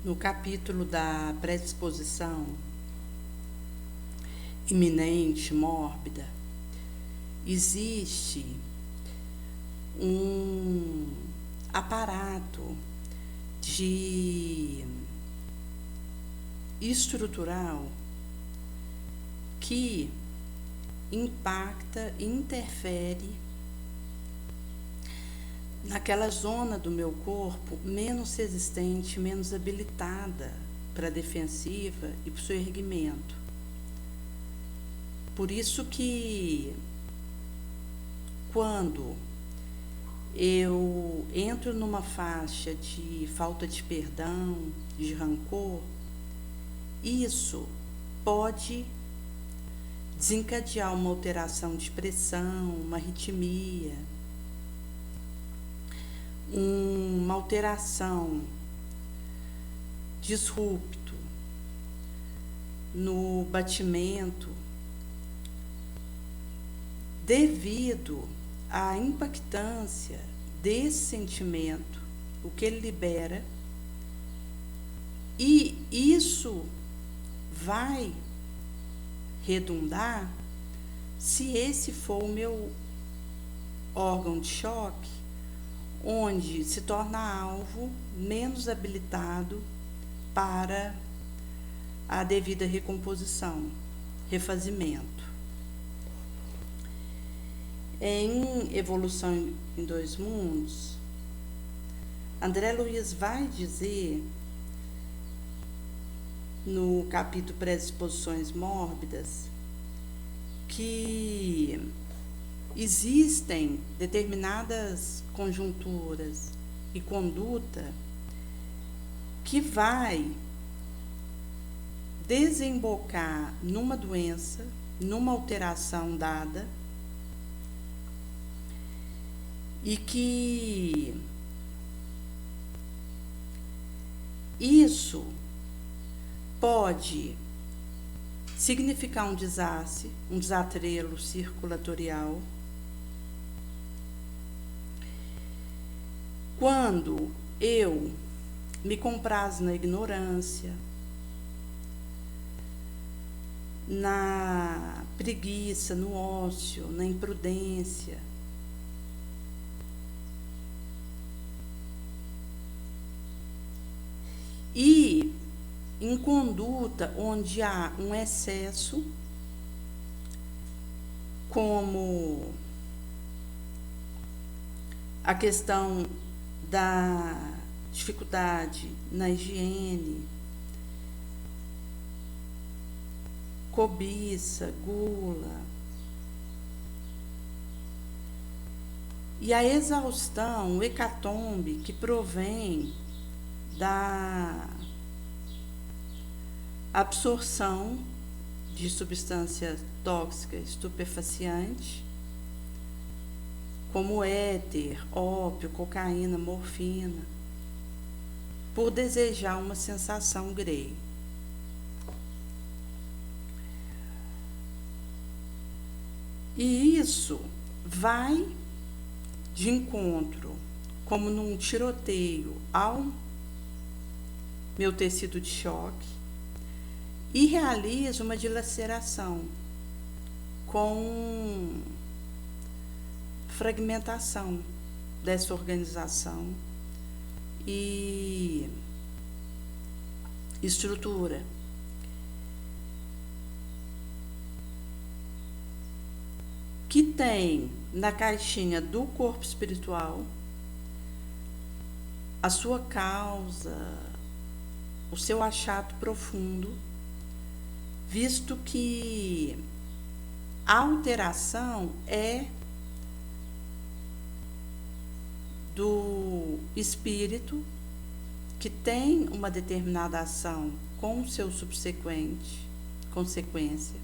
No capítulo da predisposição iminente, mórbida, existe um aparato estrutural que impacta, interfere naquela zona do meu corpo menos resistente, menos habilitada para a defensiva e para o seu erguimento. Por isso que quando eu entro numa faixa de falta de perdão, de rancor, isso pode desencadear uma alteração de pressão, uma arritmia, uma alteração, disrupto no batimento, devido à impactância desse sentimento, o que ele libera, e isso vai redundar se esse for o meu órgão de choque, onde se torna alvo menos habilitado para a devida recomposição, refazimento. Em Evolução em Dois Mundos, André Luiz vai dizer, no capítulo Predisposições Mórbidas, que existem determinadas conjunturas e conduta que vai desembocar numa doença, numa alteração dada, e que isso pode significar um desastre, um desatrelo circulatorial, quando eu me comprazo na ignorância, na preguiça, no ócio, na imprudência, e em conduta onde há um excesso, como a questão da dificuldade na higiene, cobiça, gula, e a exaustão, o hecatombe que provém da absorção de substância tóxica estupefaciante, como éter, ópio, cocaína, morfina, por desejar uma sensação grey. E isso vai de encontro, como num tiroteio, ao meu tecido de choque, e realiza uma dilaceração com fragmentação dessa organização e estrutura. Que tem na caixinha do corpo espiritual a sua causa, o seu achado profundo, visto que a alteração é do espírito que tem uma determinada ação com o seu subsequente consequência.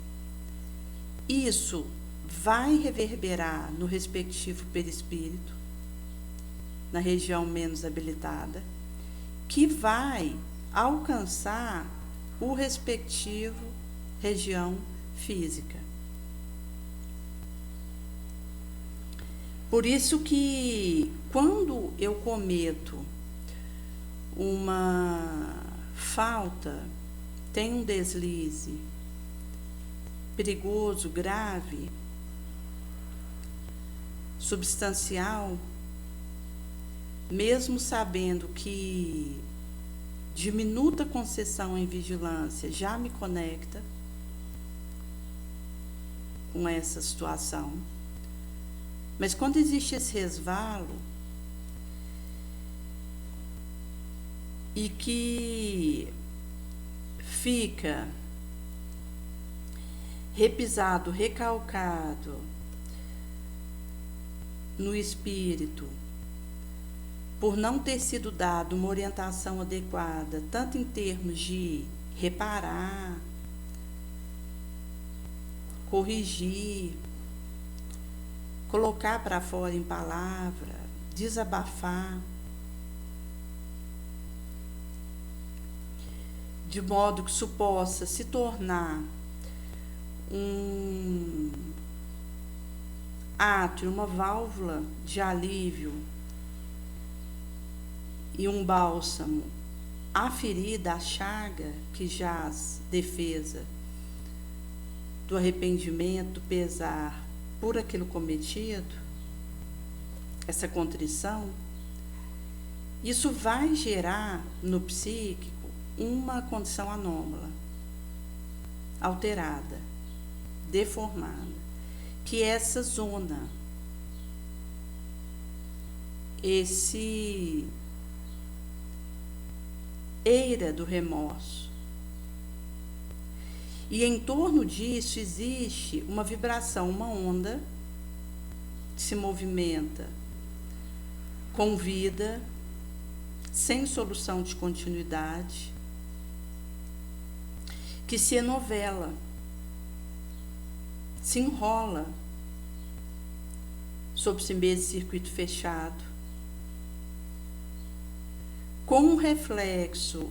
Isso vai reverberar no respectivo perispírito, na região menos habilitada, que vai alcançar o respectivo região física. Por isso que quando eu cometo uma falta, tem um deslize perigoso, grave, substancial, mesmo sabendo que diminuta concessão em vigilância já me conecta com essa situação, mas quando existe esse resvalo e que fica repisado, recalcado no espírito, por não ter sido dado uma orientação adequada, tanto em termos de reparar, corrigir, colocar para fora em palavra, desabafar, de modo que isso possa se tornar um átrio, uma válvula de alívio e um bálsamo à ferida, à chaga que jaz defesa do arrependimento, do pesar por aquilo cometido, essa contrição, isso vai gerar no psíquico uma condição anômala, alterada, deformada, que essa zona, esse eira do remorso. E em torno disso existe uma vibração, uma onda que se movimenta com vida, sem solução de continuidade, que se enovela, se enrola sob esse mesmo circuito fechado, com um reflexo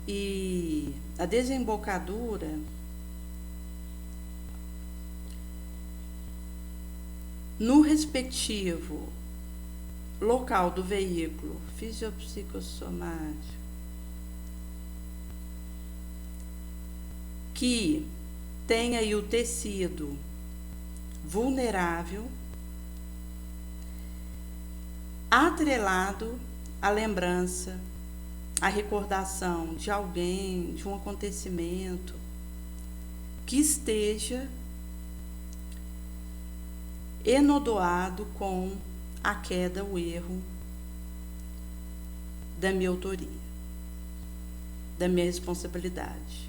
e a desembocadura no respectivo local do veículo fisiopsicossomático, que tem aí o tecido vulnerável, atrelado à lembrança, à recordação de alguém, de um acontecimento que esteja enodoado com a queda, o erro da minha autoria, da minha responsabilidade.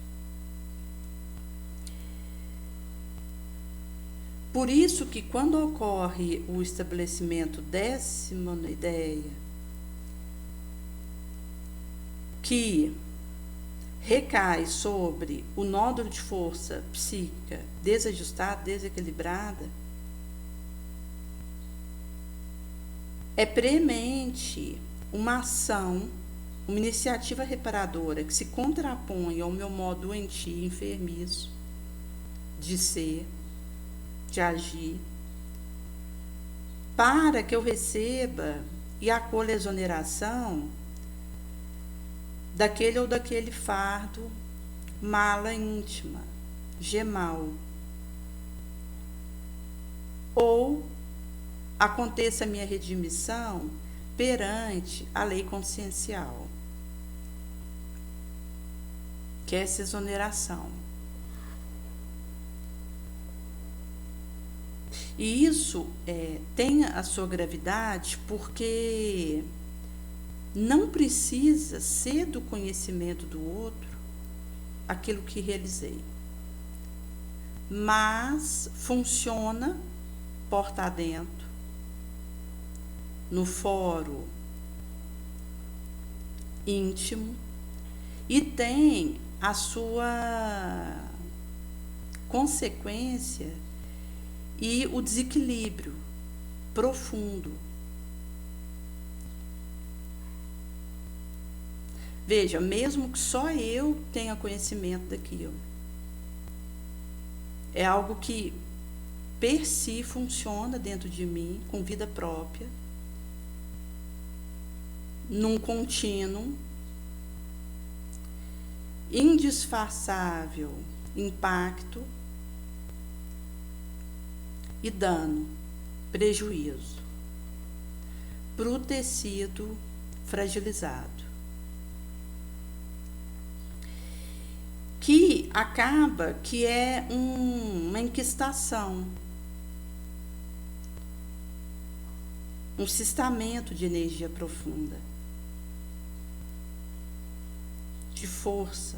Por isso que quando ocorre o estabelecimento dessa monoideia, que recai sobre o nódulo de força psíquica desajustada, desequilibrada, é premente uma ação, uma iniciativa reparadora que se contrapõe ao meu modo doentio, enfermiço de ser, de agir, para que eu receba e acolha a exoneração daquele ou daquele fardo, mala íntima, gemal, ou aconteça a minha redimissão perante a lei consciencial, que é essa exoneração. E isso tem a sua gravidade porque não precisa ser do conhecimento do outro aquilo que realizei, mas funciona porta adentro, no fórum íntimo, e tem a sua consequência e o desequilíbrio profundo. Veja, mesmo que só eu tenha conhecimento daquilo, é algo que per si funciona dentro de mim, com vida própria, num contínuo, indisfarçável impacto e dano, prejuízo para o tecido fragilizado, que acaba que é uma enquistação, um cistamento de energia profunda, de força,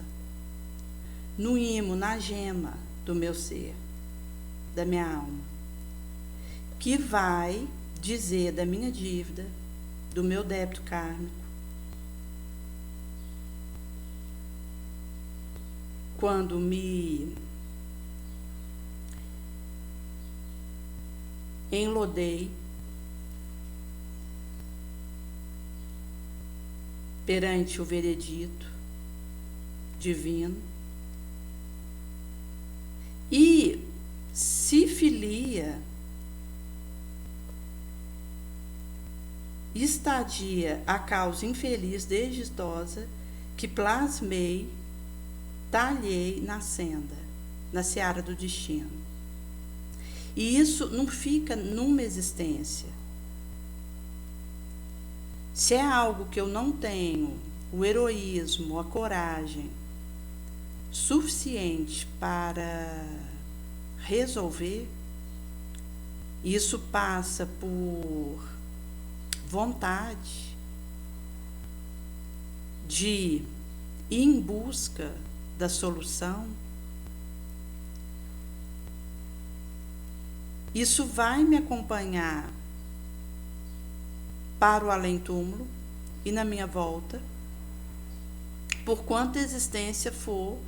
no imo, na gema do meu ser, da minha alma, que vai dizer da minha dívida, do meu débito kármico, quando me enlodei perante o veredito divino e se filia estadia a causa infeliz desditosa que plasmei, talhei na senda, na seara do destino. E isso não fica numa existência. Se é algo que eu não tenho o heroísmo, a coragem suficiente para resolver, isso passa por vontade de ir em busca da solução. Isso vai me acompanhar para o além-túmulo e na minha volta, por quanta existência for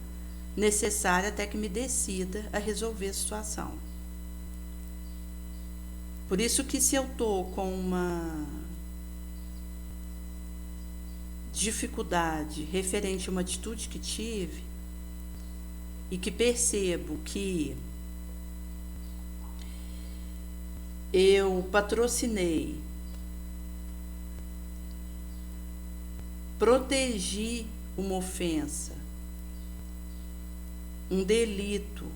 necessária até que me decida a resolver a situação. Por isso que se eu estou com uma dificuldade referente a uma atitude que tive e que percebo que eu patrocinei, protegi uma ofensa, um delito,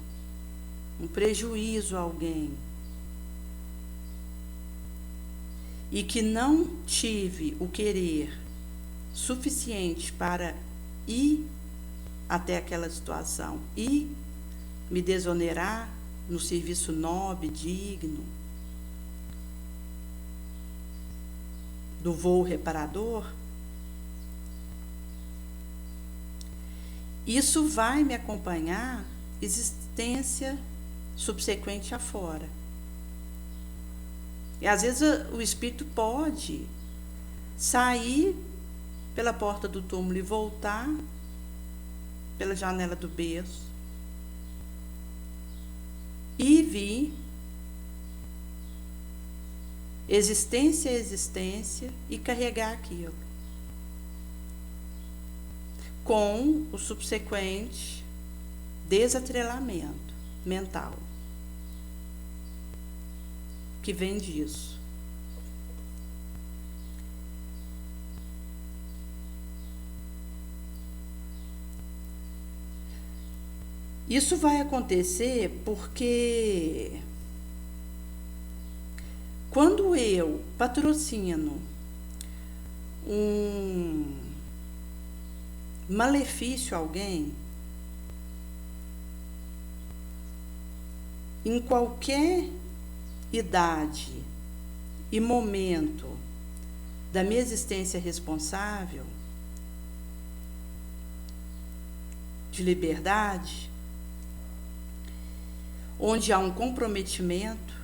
um prejuízo a alguém, e que não tive o querer suficiente para ir até aquela situação e me desonerar no serviço nobre, digno, do voo reparador, isso vai me acompanhar existência subsequente afora. E às vezes o espírito pode sair pela porta do túmulo e voltar pela janela do berço e vir existência a existência e carregar aquilo com o subsequente desatrelamento mental que vem disso. Isso vai acontecer porque quando eu patrocino um malefício a alguém, em qualquer idade e momento da minha existência responsável, de liberdade, onde há um comprometimento,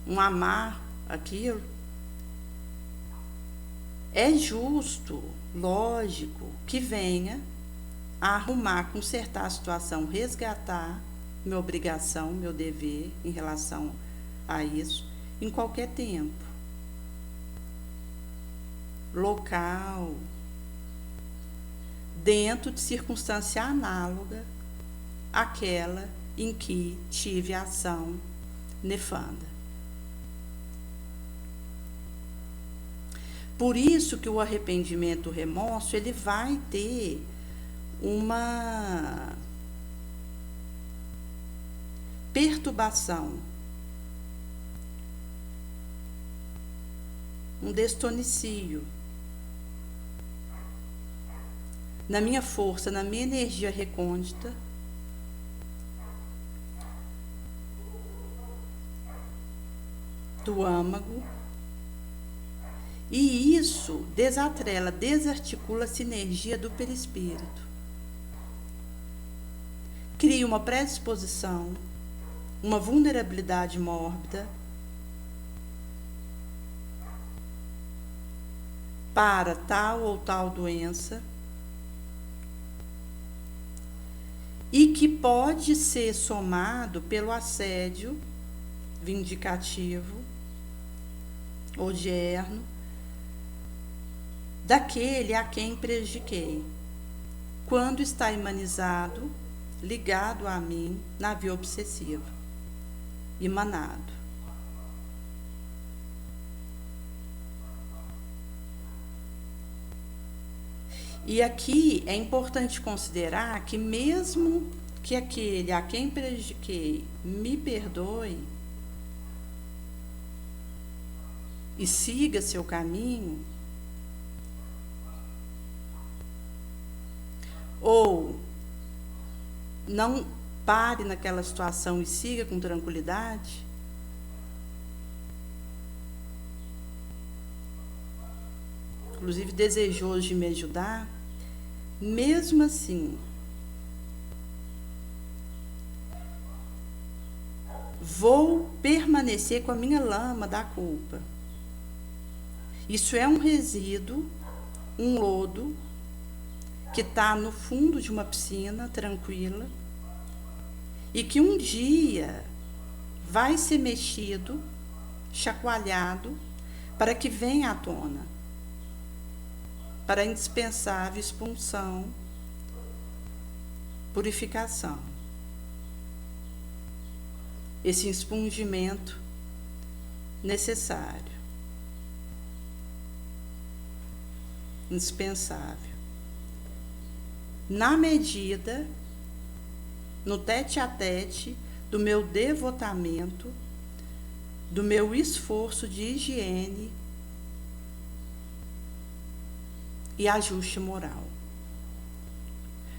um amar aquilo, é justo, lógico, que venha a arrumar, consertar a situação, resgatar minha obrigação, meu dever em relação a isso, em qualquer tempo, local, dentro de circunstância análoga àquela em que tive a ação nefanda. Por isso que o arrependimento, o remorso, ele vai ter uma perturbação, um destonicio na minha força, na minha energia recôndita, do âmago, e isso desatrela, desarticula a sinergia do perispírito. Cria uma predisposição, uma vulnerabilidade mórbida para tal ou tal doença, e que pode ser somado pelo assédio vindicativo ou dierno daquele a quem prejudiquei, quando está imanizado, ligado a mim na via obsessiva, emanado. E aqui é importante considerar que mesmo que aquele a quem prejudiquei me perdoe e siga seu caminho, ou não pare naquela situação e siga com tranquilidade, inclusive desejoso de me ajudar, mesmo assim, vou permanecer com a minha lama da culpa. Isso é um resíduo, um lodo, que está no fundo de uma piscina tranquila e que um dia vai ser mexido, chacoalhado, para que venha à tona, para a indispensável expulsão, purificação. Esse expungimento necessário, indispensável. Na medida, no tete-a-tete do meu devotamento, do meu esforço de higiene e ajuste moral.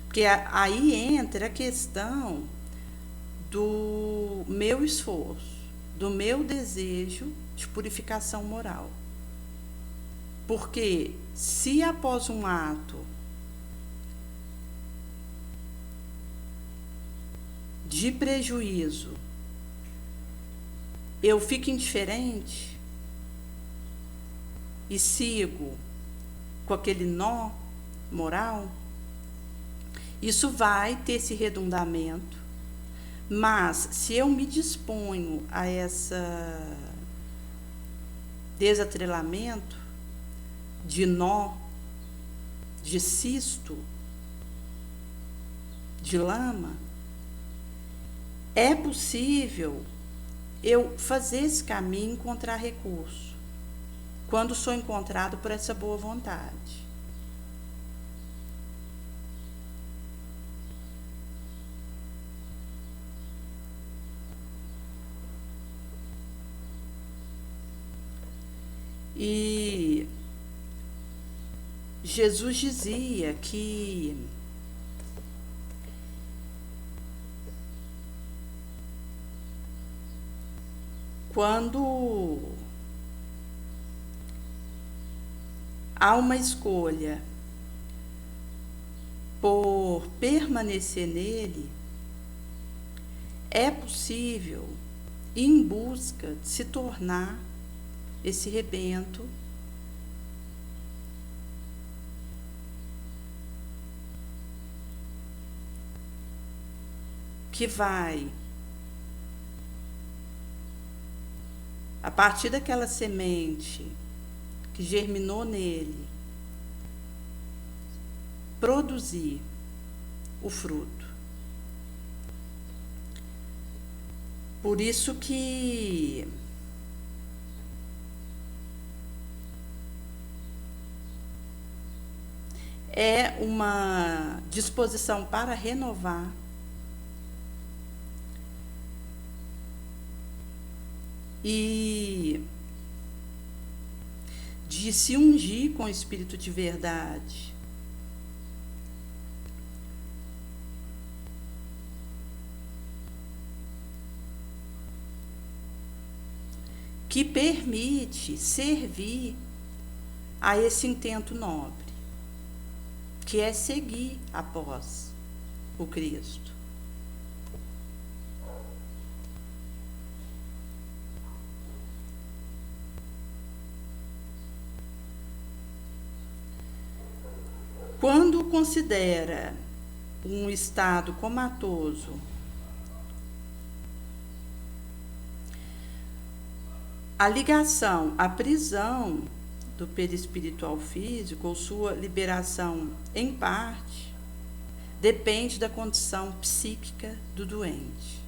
Porque aí entra a questão do meu esforço, do meu desejo de purificação moral. Porque se após um ato de prejuízo eu fico indiferente e sigo com aquele nó moral, isso vai ter esse redundamento, mas se eu me disponho a essa desatrelamento de nó, de cisto, de lama, é possível eu fazer esse caminho e encontrar recurso, quando sou encontrado por essa boa vontade. E Jesus dizia que quando há uma escolha por permanecer nele, é possível ir em busca de se tornar esse rebento que vai, a partir daquela semente que germinou nele, produzir o fruto. Por isso que é uma disposição para renovar, e de se ungir com o Espírito de verdade. Que permite servir a esse intento nobre, que é seguir após o Cristo. Quando considera um estado comatoso a ligação, a prisão do perispírito ao físico, ou sua liberação em parte, depende da condição psíquica do doente.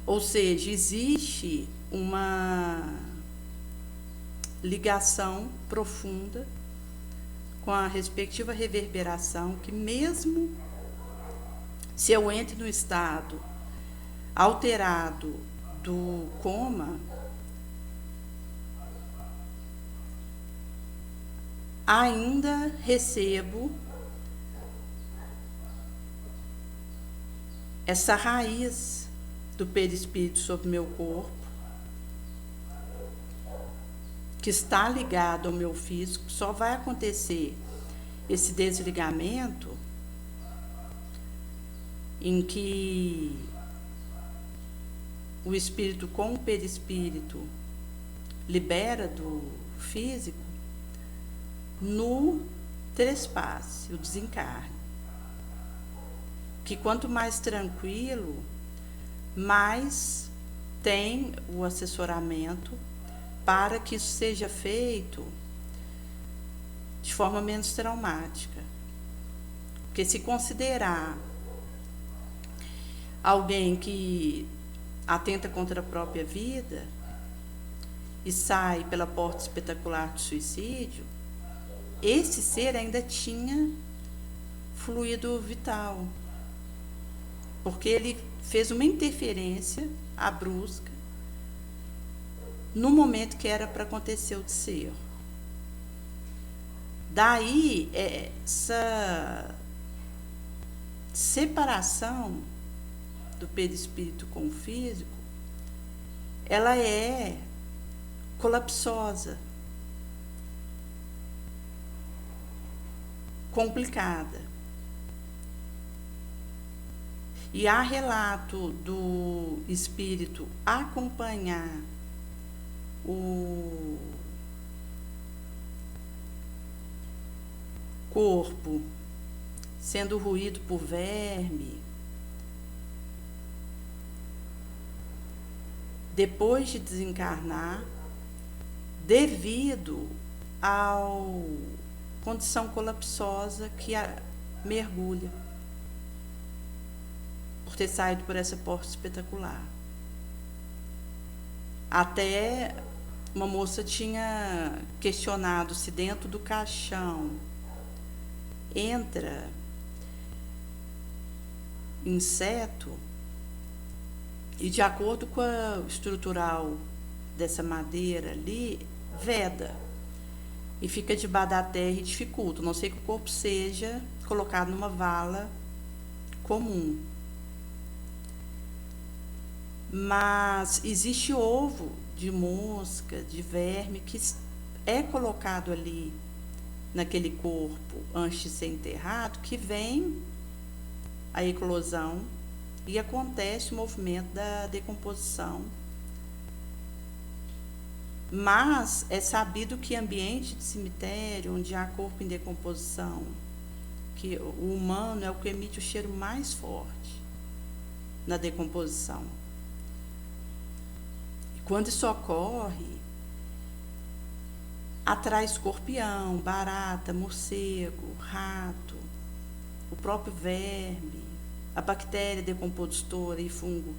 Ou seja, existe uma ligação profunda com a respectiva reverberação, que mesmo se eu entro no estado alterado do coma, ainda recebo essa raiz do perispírito sobre meu corpo, que está ligado ao meu físico. Só vai acontecer esse desligamento em que o espírito com o perispírito libera do físico no trespasse, o desencarne. Que quanto mais tranquilo, mais tem o assessoramento para que isso seja feito de forma menos traumática. Porque se considerar alguém que atenta contra a própria vida e sai pela porta espetacular do suicídio, esse ser ainda tinha fluido vital, porque ele fez uma interferência brusca no momento que era para acontecer o descerro. Daí, essa separação do perispírito com o físico, ela é colapsosa, complicada. E há relato do espírito acompanhar o corpo sendo roído por verme, depois de desencarnar, devido à condição colapsosa que mergulha, por ter saído por essa porta espetacular. Até uma moça tinha questionado se dentro do caixão entra inseto, e de acordo com a estrutural dessa madeira ali, veda e fica debaixo da terra e dificulta, a não ser que o corpo seja colocado numa vala comum. Mas existe ovo de mosca, de verme, que é colocado ali naquele corpo antes de ser enterrado, que vem a eclosão e acontece o movimento da decomposição. Mas é sabido que ambiente de cemitério, onde há corpo em decomposição, que o humano é o que emite o cheiro mais forte na decomposição. E quando isso ocorre, atrai escorpião, barata, morcego, rato, o próprio verme, a bactéria decompositora e fungo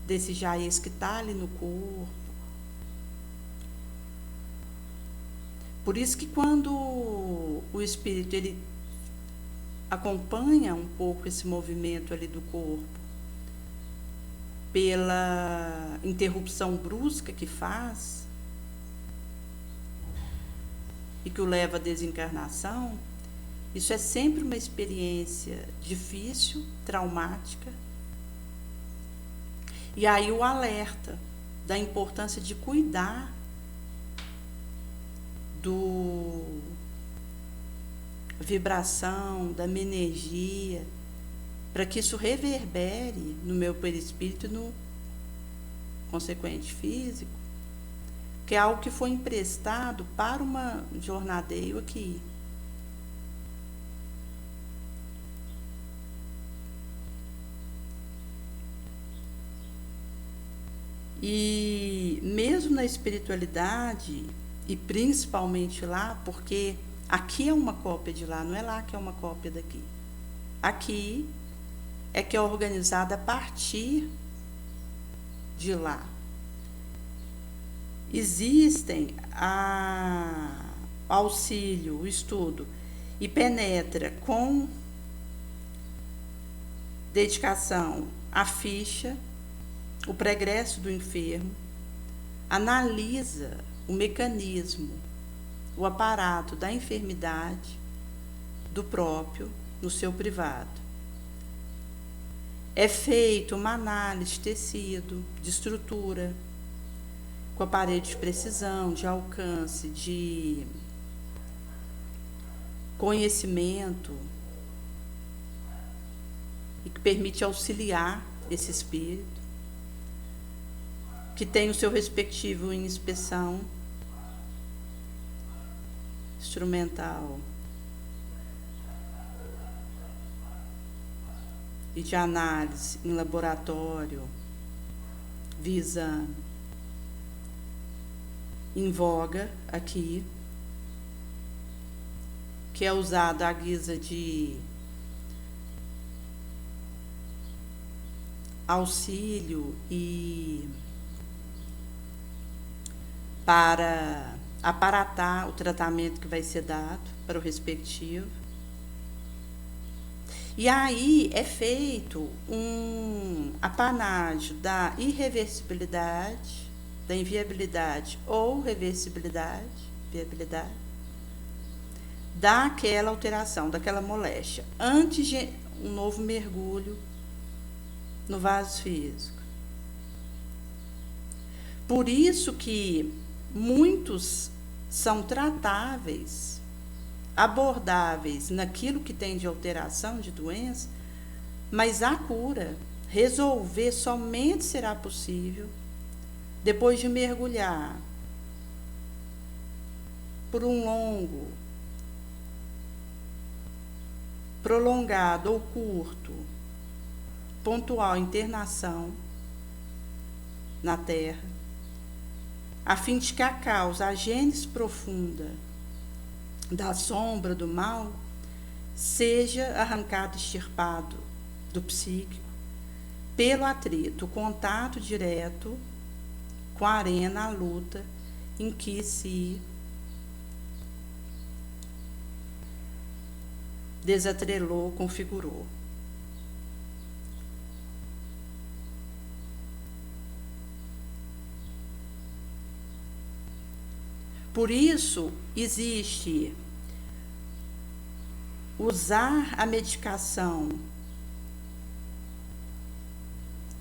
desse jaez que está ali no corpo. Por isso que quando o espírito ele acompanha um pouco esse movimento ali do corpo, pela interrupção brusca que faz e que o leva à desencarnação, isso é sempre uma experiência difícil, traumática. E aí o alerta da importância de cuidar do vibração, da minha energia, para que isso reverbere no meu perispírito e no consequente físico, que é algo que foi emprestado para uma jornadeio aqui. E mesmo na espiritualidade, e principalmente lá, porque aqui é uma cópia de lá, não é lá que é uma cópia daqui. Aqui é que é organizada a partir de lá. Existem auxílio, o estudo, e penetra com dedicação a ficha, o pregresso do enfermo, analisa o mecanismo, o aparato da enfermidade do próprio no seu privado. É feita uma análise de tecido, de estrutura, com aparelho de precisão, de alcance, de conhecimento, e que permite auxiliar esse espírito, que tem o seu respectivo em inspeção instrumental e de análise em laboratório, via exame, em voga aqui, que é usado à guisa de auxílio e para aparatar o tratamento que vai ser dado para o respectivo. E aí é feito um apanágio da irreversibilidade, da inviabilidade ou reversibilidade, viabilidade, daquela alteração, daquela moléstia, antes de um novo mergulho no vaso físico. Por isso que muitos são tratáveis, abordáveis naquilo que tem de alteração, de doença, mas a cura, resolver, somente será possível depois de mergulhar por um longo, prolongado ou curto, pontual internação na Terra, a fim de que a causa, a gênese profunda da sombra do mal, seja arrancado, extirpado do psíquico pelo atrito, o contato direto com a arena, a luta em que se desatrelou, configurou. Por isso, existe usar a medicação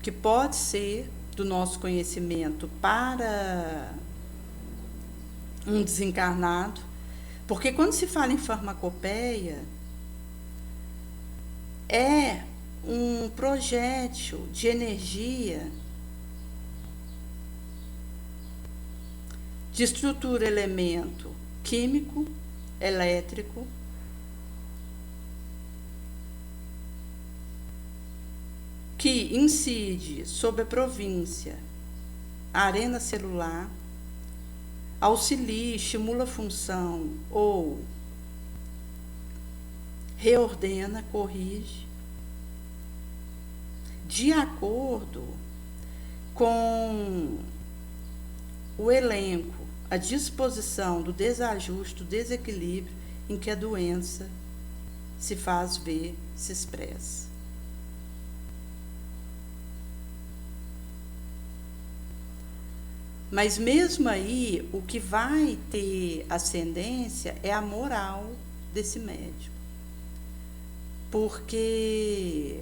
que pode ser do nosso conhecimento para um desencarnado, porque quando se fala em farmacopeia, é um projétil de energia, de estrutura, elemento químico, elétrico, que incide sobre a província, a arena celular, auxilia, estimula a função ou reordena, corrige, de acordo com o elenco, a disposição do desajuste, do desequilíbrio em que a doença se faz ver, se expressa. Mas mesmo aí, o que vai ter ascendência é a moral desse médium. Porque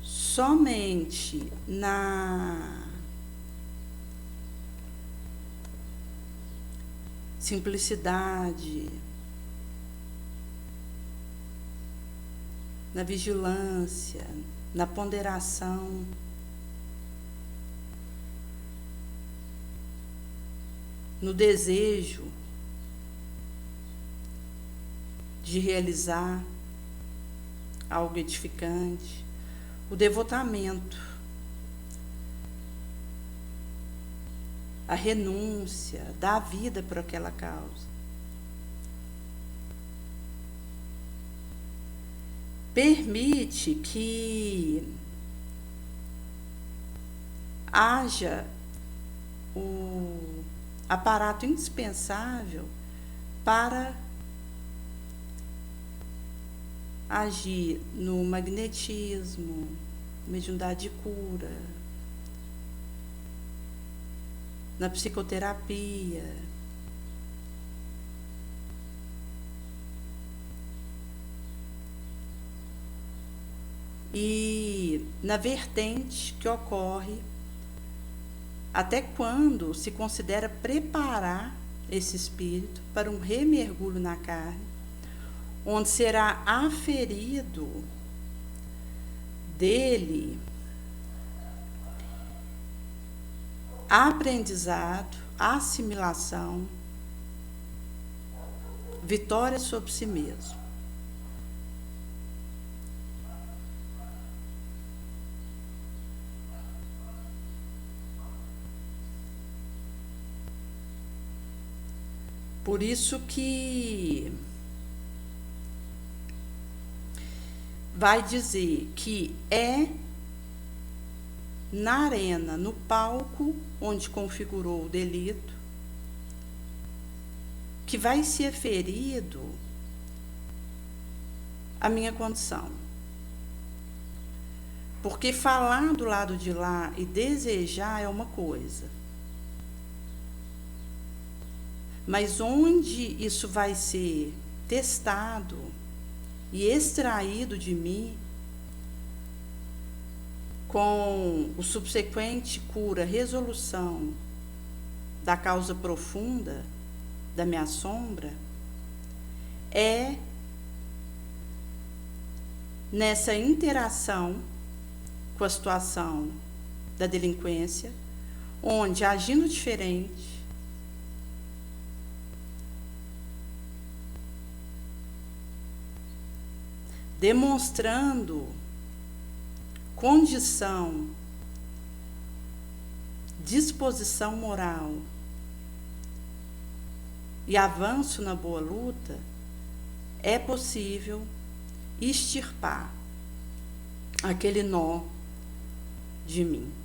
somente na simplicidade, na vigilância, na ponderação, no desejo de realizar algo edificante, o devotamento, a renúncia, dar a vida por aquela causa. Permite que haja o aparato indispensável para agir no magnetismo, mediunidade de cura, na psicoterapia, e na vertente que ocorre até quando se considera preparar esse espírito para um remergulho na carne, onde será aferido dele aprendizado, assimilação, vitória sobre si mesmo. Por isso que vai dizer que é na arena, no palco onde configurou o delito, que vai ser ferido a minha condição. Porque falar do lado de lá e desejar é uma coisa. Mas onde isso vai ser testado e extraído de mim, com o subsequente cura, resolução da causa profunda da minha sombra, é nessa interação com a situação da delinquência, onde, agindo diferente, demonstrando condição, disposição moral e avanço na boa luta, é possível extirpar aquele nó de mim.